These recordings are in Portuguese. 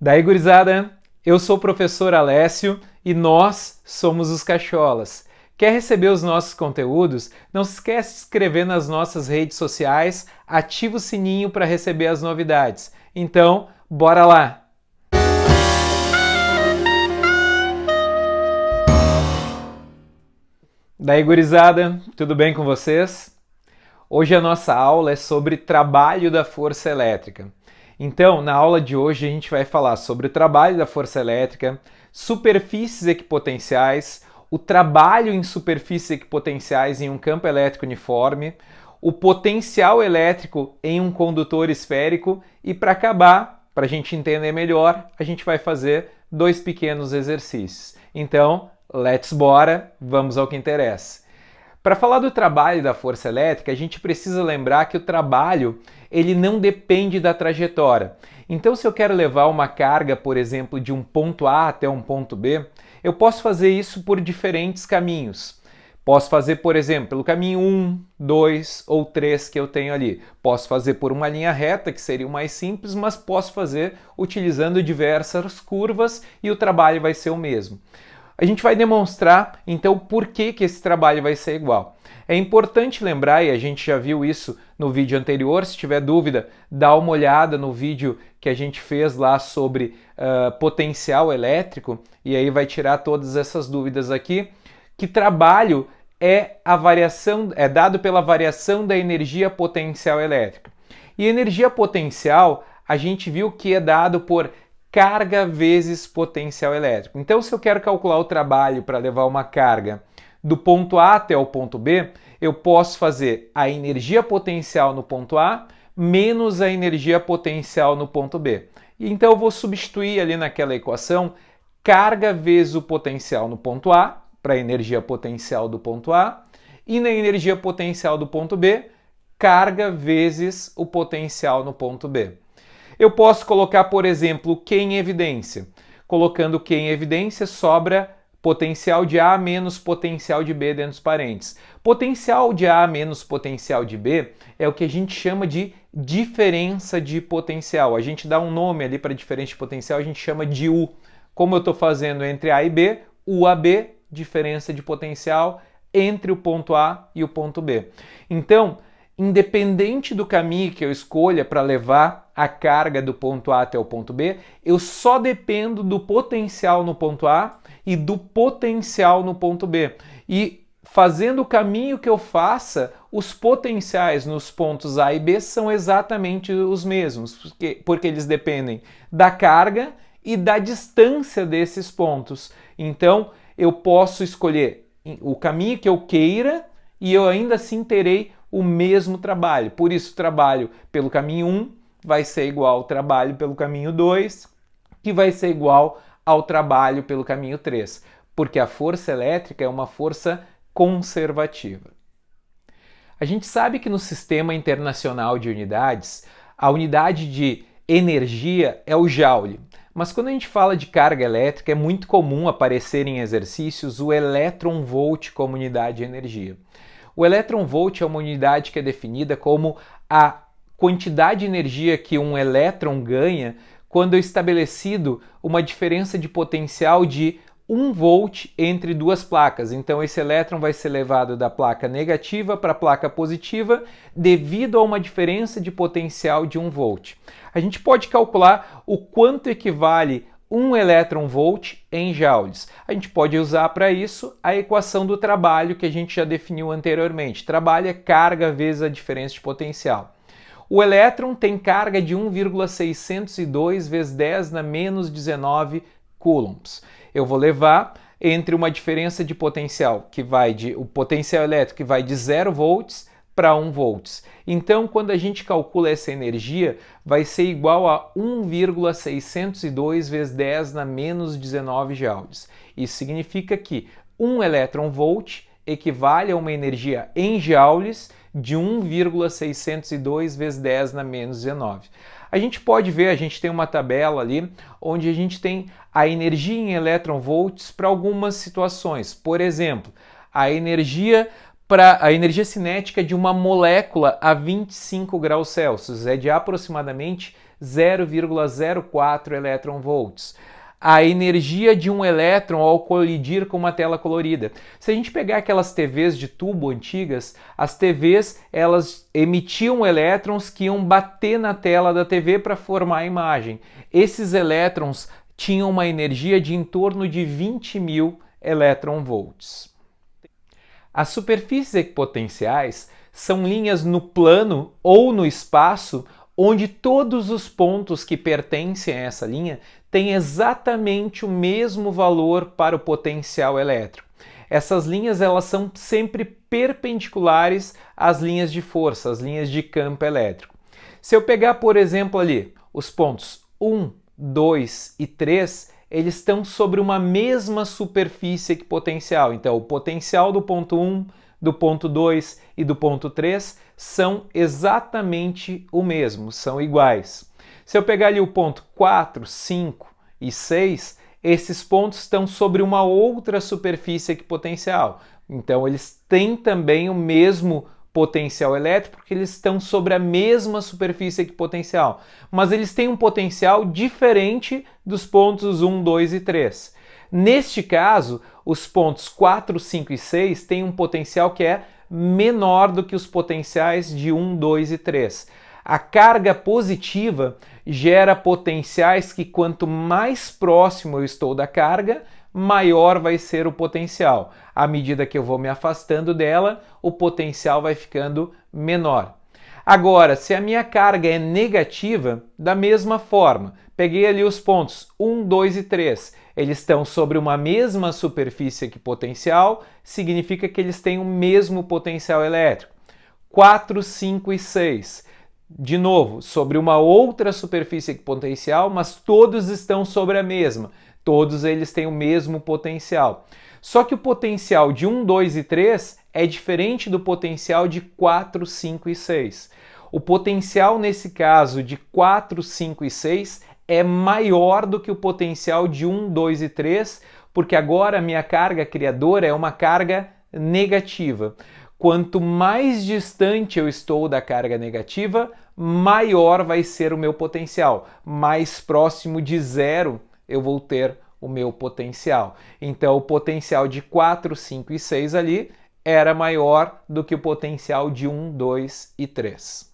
Daí, gurizada, eu sou o professor Alessio e nós somos os Cacholas. Quer receber os nossos conteúdos? Não se esquece de se inscrever nas nossas redes sociais, ativa o sininho para receber as novidades. Então, bora lá! Daí, gurizada, tudo bem com vocês? Hoje a nossa aula é sobre trabalho da força elétrica. Então, na aula de hoje a gente vai falar sobre o trabalho da força elétrica, superfícies equipotenciais, o trabalho em superfícies equipotenciais em um campo elétrico uniforme, o potencial elétrico em um condutor esférico e, para acabar, para a gente entender melhor, a gente vai fazer dois pequenos exercícios. Então, let's bora, vamos ao que interessa. Para falar do trabalho da força elétrica, a gente precisa lembrar que o trabalho ele não depende da trajetória. Então, se eu quero levar uma carga, por exemplo, de um ponto A até um ponto B, eu posso fazer isso por diferentes caminhos. Posso fazer, por exemplo, pelo caminho 1, 2 ou 3 que eu tenho ali. Posso fazer por uma linha reta, que seria o mais simples, mas posso fazer utilizando diversas curvas e o trabalho vai ser o mesmo. A gente vai demonstrar, então, por que esse trabalho vai ser igual. É importante lembrar, e a gente já viu isso no vídeo anterior, se tiver dúvida, dá uma olhada no vídeo que a gente fez lá sobre potencial elétrico, e aí vai tirar todas essas dúvidas aqui, que trabalho é a variação, é dado pela variação da energia potencial elétrica. E energia potencial, a gente viu que é dado por carga vezes potencial elétrico. Então, se eu quero calcular o trabalho para levar uma carga do ponto A até o ponto B, eu posso fazer a energia potencial no ponto A menos a energia potencial no ponto B. E então eu vou substituir ali naquela equação carga vezes o potencial no ponto A, para a energia potencial do ponto A, e na energia potencial do ponto B, carga vezes o potencial no ponto B. Eu posso colocar, por exemplo, Q em evidência. Colocando Q em evidência, sobra potencial de A menos potencial de B dentro dos parênteses. Potencial de A menos potencial de B é o que a gente chama de diferença de potencial. A gente dá um nome ali para diferença de potencial, a gente chama de U. Como eu estou fazendo entre A e B, UAB, diferença de potencial entre o ponto A e o ponto B. Então, independente do caminho que eu escolha para levar a carga do ponto A até o ponto B, eu só dependo do potencial no ponto A e do potencial no ponto B. E fazendo o caminho que eu faça, os potenciais nos pontos A e B são exatamente os mesmos, porque eles dependem da carga e da distância desses pontos. Então, eu posso escolher o caminho que eu queira e eu ainda assim terei o mesmo trabalho. Por isso, o trabalho pelo caminho 1 vai ser igual ao trabalho pelo caminho 2, que vai ser igual ao trabalho pelo caminho 3, porque a força elétrica é uma força conservativa. A gente sabe que no Sistema Internacional de Unidades, a unidade de energia é o joule, mas quando a gente fala de carga elétrica, é muito comum aparecer em exercícios o elétron-volt como unidade de energia. O elétron-volt é uma unidade que é definida como a quantidade de energia que um elétron ganha quando é estabelecido uma diferença de potencial de 1 volt entre duas placas. Então, esse elétron vai ser levado da placa negativa para a placa positiva devido a uma diferença de potencial de 1 volt. A gente pode calcular o quanto equivale 1 elétron-volt em joules. A gente pode usar para isso a equação do trabalho que a gente já definiu anteriormente. Trabalho é carga vezes a diferença de potencial. O elétron tem carga de 1,602 vezes 10 na menos 19 coulombs. Eu vou levar entre uma diferença de potencial que vai o potencial elétrico que vai de 0 volts para 1 volts. Então, quando a gente calcula essa energia, vai ser igual a 1,602 vezes 10 na menos 19 joules. Isso significa que 1 elétron-volt equivale a uma energia em joules de 1,602 vezes 10 na menos 19. A gente pode ver, a gente tem uma tabela ali, onde a gente tem a energia em elétron-volts para algumas situações. Por exemplo, a energia cinética de uma molécula a 25 graus Celsius é de aproximadamente 0,04 elétron-volts. A energia de um elétron ao colidir com uma tela colorida. Se a gente pegar aquelas TVs de tubo antigas, as TVs elas emitiam elétrons que iam bater na tela da TV para formar a imagem. Esses elétrons tinham uma energia de em torno de 20.000 elétron-volts. As superfícies equipotenciais são linhas no plano ou no espaço onde todos os pontos que pertencem a essa linha têm exatamente o mesmo valor para o potencial elétrico. Essas linhas elas são sempre perpendiculares às linhas de força, às linhas de campo elétrico. Se eu pegar, por exemplo, ali os pontos 1, 2 e 3, eles estão sobre uma mesma superfície equipotencial. Então, o potencial do ponto 1, do ponto 2 e do ponto 3 são exatamente o mesmo, são iguais. Se eu pegar ali o ponto 4, 5 e 6, esses pontos estão sobre uma outra superfície equipotencial. Então, eles têm também o mesmo potencial elétrico porque eles estão sobre a mesma superfície equipotencial. Mas eles têm um potencial diferente dos pontos 1, 2 e 3. Neste caso, os pontos 4, 5 e 6 têm um potencial que é menor do que os potenciais de 1, 2 e 3. A carga positiva gera potenciais que quanto mais próximo eu estou da carga, maior vai ser o potencial. À medida que eu vou me afastando dela, o potencial vai ficando menor. Agora, se a minha carga é negativa, da mesma forma, peguei ali os pontos 1, 2 e 3, eles estão sobre uma mesma superfície equipotencial, significa que eles têm o mesmo potencial elétrico. 4, 5 e 6, de novo, sobre uma outra superfície equipotencial, mas todos estão sobre a mesma. Todos eles têm o mesmo potencial. Só que o potencial de 1, 2 e 3 é diferente do potencial de 4, 5 e 6. O potencial, nesse caso, de 4, 5 e 6 é maior do que o potencial de 1, 2 e 3, porque agora a minha carga criadora é uma carga negativa. Quanto mais distante eu estou da carga negativa, maior vai ser o meu potencial. Mais próximo de zero eu vou ter o meu potencial. Então, o potencial de 4, 5 e 6 ali era maior do que o potencial de 1, 2 e 3.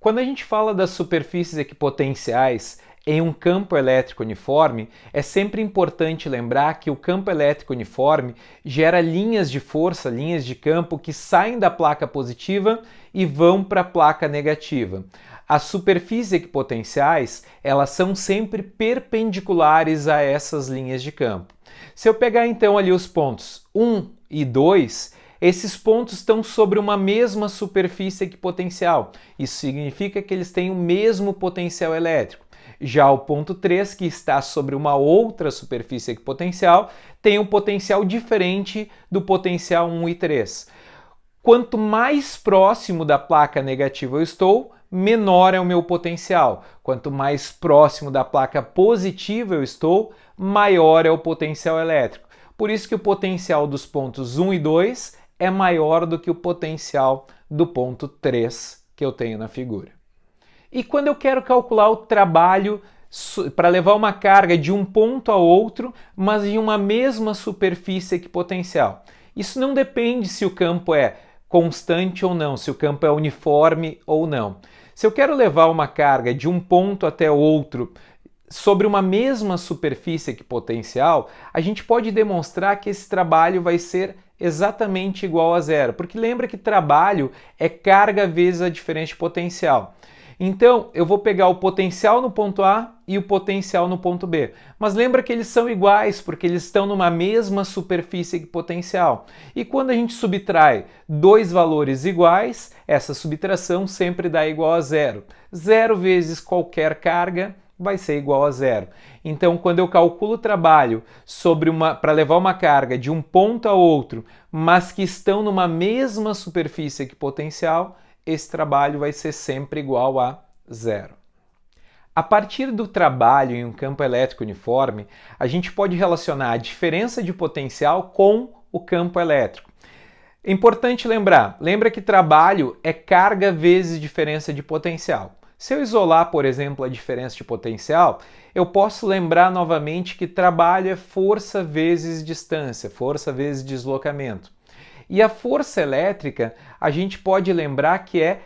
Quando a gente fala das superfícies equipotenciais em um campo elétrico uniforme, é sempre importante lembrar que o campo elétrico uniforme gera linhas de força, linhas de campo que saem da placa positiva e vão para a placa negativa. As superfícies equipotenciais, elas são sempre perpendiculares a essas linhas de campo. Se eu pegar então ali os pontos 1 e 2, esses pontos estão sobre uma mesma superfície equipotencial. Isso significa que eles têm o mesmo potencial elétrico. Já o ponto 3, que está sobre uma outra superfície equipotencial, tem um potencial diferente do potencial 1 e 3. Quanto mais próximo da placa negativa eu estou, menor é o meu potencial. Quanto mais próximo da placa positiva eu estou, maior é o potencial elétrico. Por isso que o potencial dos pontos 1 e 2 é maior do que o potencial do ponto 3 que eu tenho na figura. E quando eu quero calcular o trabalho para levar uma carga de um ponto a outro, mas em uma mesma superfície equipotencial? Isso não depende se o campo é constante ou não, se o campo é uniforme ou não. Se eu quero levar uma carga de um ponto até outro sobre uma mesma superfície equipotencial, a gente pode demonstrar que esse trabalho vai ser exatamente igual a zero, porque lembra que trabalho é carga vezes a diferença de potencial. Então, eu vou pegar o potencial no ponto A e o potencial no ponto B. Mas lembra que eles são iguais, porque eles estão numa mesma superfície equipotencial. E quando a gente subtrai dois valores iguais, essa subtração sempre dá igual a zero. Zero vezes qualquer carga vai ser igual a zero. Então, quando eu calculo o trabalho para levar uma carga de um ponto a outro, mas que estão numa mesma superfície equipotencial, esse trabalho vai ser sempre igual a zero. A partir do trabalho em um campo elétrico uniforme, a gente pode relacionar a diferença de potencial com o campo elétrico. É importante lembra que trabalho é carga vezes diferença de potencial. Se eu isolar, por exemplo, a diferença de potencial, eu posso lembrar novamente que trabalho é força vezes distância, força vezes deslocamento. E a força elétrica, a gente pode lembrar que é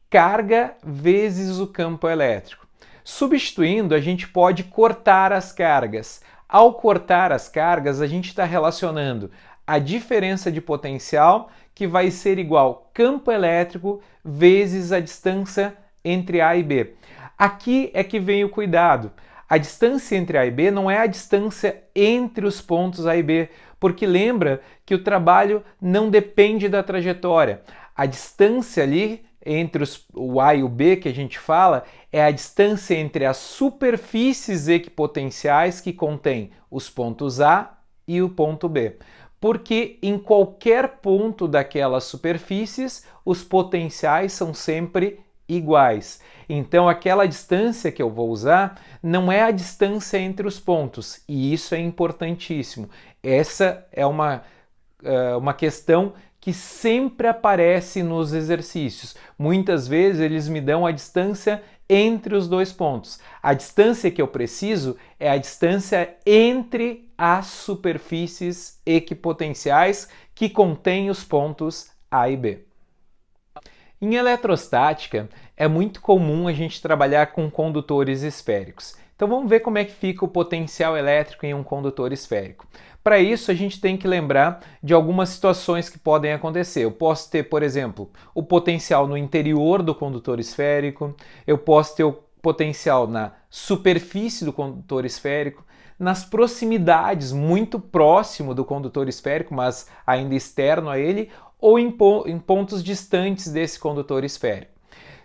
carga vezes o campo elétrico. Substituindo, a gente pode cortar as cargas. Ao cortar as cargas, a gente está relacionando a diferença de potencial, que vai ser igual campo elétrico vezes a distância entre A e B. Aqui é que vem o cuidado. A distância entre A e B não é a distância entre os pontos A e B, porque lembra que o trabalho não depende da trajetória. A distância ali entre o A e o B que a gente fala é a distância entre as superfícies equipotenciais que contém os pontos A e o ponto B. Porque em qualquer ponto daquelas superfícies, os potenciais são sempre iguais. Então, aquela distância que eu vou usar não é a distância entre os pontos, e isso é importantíssimo. Essa é uma questão que sempre aparece nos exercícios. Muitas vezes eles me dão a distância entre os dois pontos. A distância que eu preciso é a distância entre as superfícies equipotenciais que contêm os pontos A e B. Em eletrostática, é muito comum a gente trabalhar com condutores esféricos. Então vamos ver como é que fica o potencial elétrico em um condutor esférico. Para isso, a gente tem que lembrar de algumas situações que podem acontecer. Eu posso ter, por exemplo, o potencial no interior do condutor esférico, eu posso ter o potencial na superfície do condutor esférico, nas proximidades, muito próximo do condutor esférico, mas ainda externo a ele, ou em pontos distantes desse condutor esférico.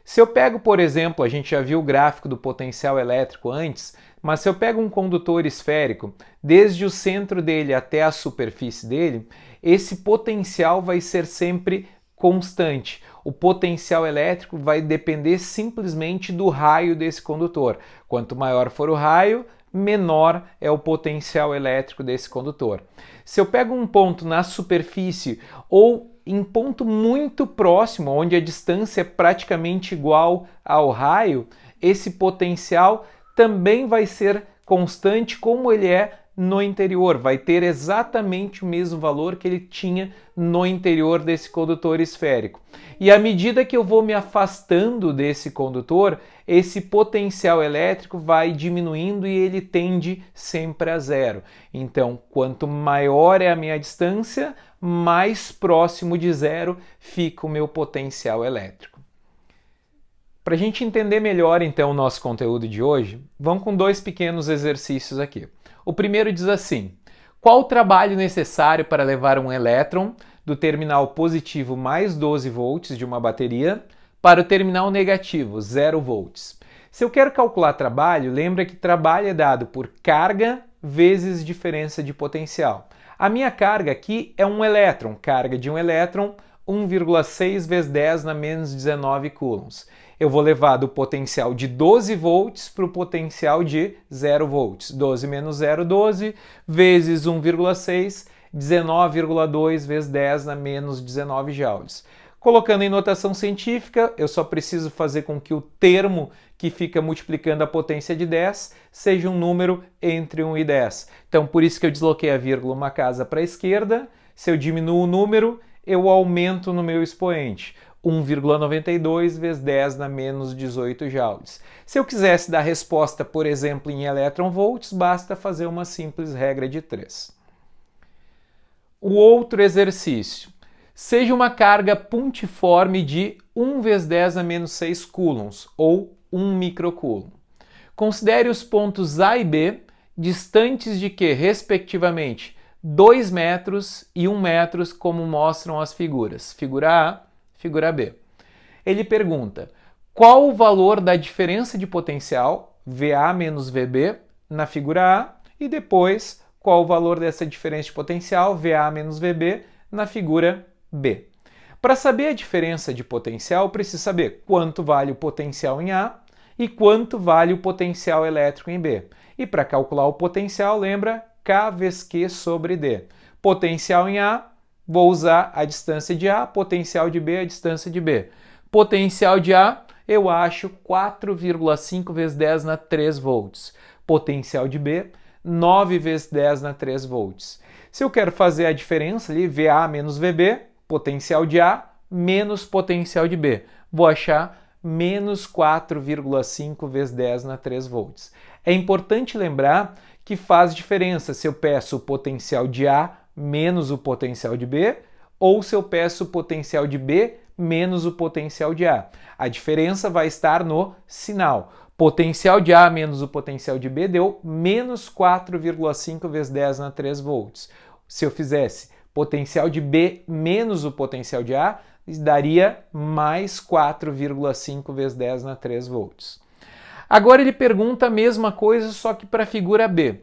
Se eu pego, por exemplo, a gente já viu o gráfico do potencial elétrico antes, mas se eu pego um condutor esférico, desde o centro dele até a superfície dele, esse potencial vai ser sempre constante. O potencial elétrico vai depender simplesmente do raio desse condutor. Quanto maior for o raio, menor é o potencial elétrico desse condutor. Se eu pego um ponto na superfície ou em ponto muito próximo, onde a distância é praticamente igual ao raio, esse potencial também vai ser constante como ele é no interior, vai ter exatamente o mesmo valor que ele tinha no interior desse condutor esférico. E à medida que eu vou me afastando desse condutor, esse potencial elétrico vai diminuindo e ele tende sempre a zero. Então, quanto maior é a minha distância, mais próximo de zero fica o meu potencial elétrico. Para a gente entender melhor então o nosso conteúdo de hoje, vamos com dois pequenos exercícios aqui. O primeiro diz assim: qual o trabalho necessário para levar um elétron do terminal positivo mais 12 volts de uma bateria para o terminal negativo 0 volts? Se eu quero calcular trabalho, lembra que trabalho é dado por carga vezes diferença de potencial. A minha carga aqui é um elétron, carga de um elétron 1,6 vezes 10 na menos 19 coulombs. Eu vou levar do potencial de 12 volts para o potencial de 0 volts. 12 menos 0, 12, vezes 1,6, 19,2 vezes 10 na menos 19 joules. Colocando em notação científica, eu só preciso fazer com que o termo que fica multiplicando a potência de 10 seja um número entre 1 e 10. Então, por isso que eu desloquei a vírgula uma casa para a esquerda. Se eu diminuo o número, eu aumento no meu expoente. 1,92 vezes 10 na menos 18 joules. Se eu quisesse dar resposta, por exemplo, em elétron-volts, basta fazer uma simples regra de 3. O outro exercício. Seja uma carga pontiforme de 1 vezes 10 a menos 6 coulombs, ou 1 microcoulomb. Considere os pontos A e B distantes de que, respectivamente, 2 metros e 1 metro, como mostram as figuras. Figura A, figura B. Ele pergunta: qual o valor da diferença de potencial, VA menos VB, na figura A, e depois qual o valor dessa diferença de potencial, VA menos VB, na figura B. Para saber a diferença de potencial, preciso saber quanto vale o potencial em A e quanto vale o potencial elétrico em B. E para calcular o potencial, lembra K vezes Q sobre D. Potencial em A, vou usar a distância de A, potencial de B, a distância de B. Potencial de A eu acho 4,5 vezes 10 na 3 volts. Potencial de B, 9 vezes 10 na 3 volts. Se eu quero fazer a diferença ali, VA menos VB, potencial de A menos potencial de B, vou achar menos 4,5 vezes 10 na 3 volts. É importante lembrar que faz diferença se eu peço o potencial de A menos o potencial de B ou se eu peço o potencial de B menos o potencial de A. A diferença vai estar no sinal. Potencial de A menos o potencial de B deu menos 4,5 vezes 10 na 3 volts. Se eu fizesse potencial de B menos o potencial de A, daria mais 4,5 vezes 10 na 3 volts. Agora ele pergunta a mesma coisa, só que para a figura B.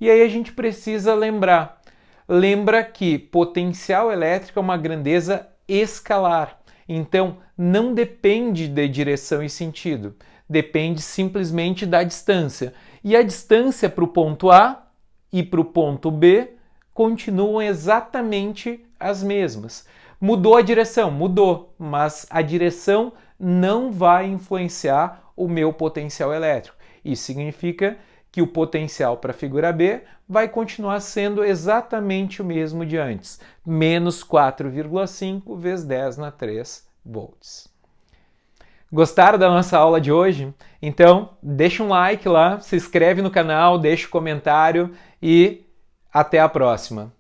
E aí a gente precisa lembrar. Lembra que potencial elétrico é uma grandeza escalar. Então, não depende de direção e sentido. Depende simplesmente da distância. E a distância para o ponto A e para o ponto B continuam exatamente as mesmas. Mudou a direção? Mudou, mas a direção não vai influenciar o meu potencial elétrico. Isso significa que o potencial para a figura B vai continuar sendo exatamente o mesmo de antes, menos 4,5 vezes 10 na 3 volts. Gostaram da nossa aula de hoje? Então, deixa um like lá, se inscreve no canal, deixa um comentário e até a próxima!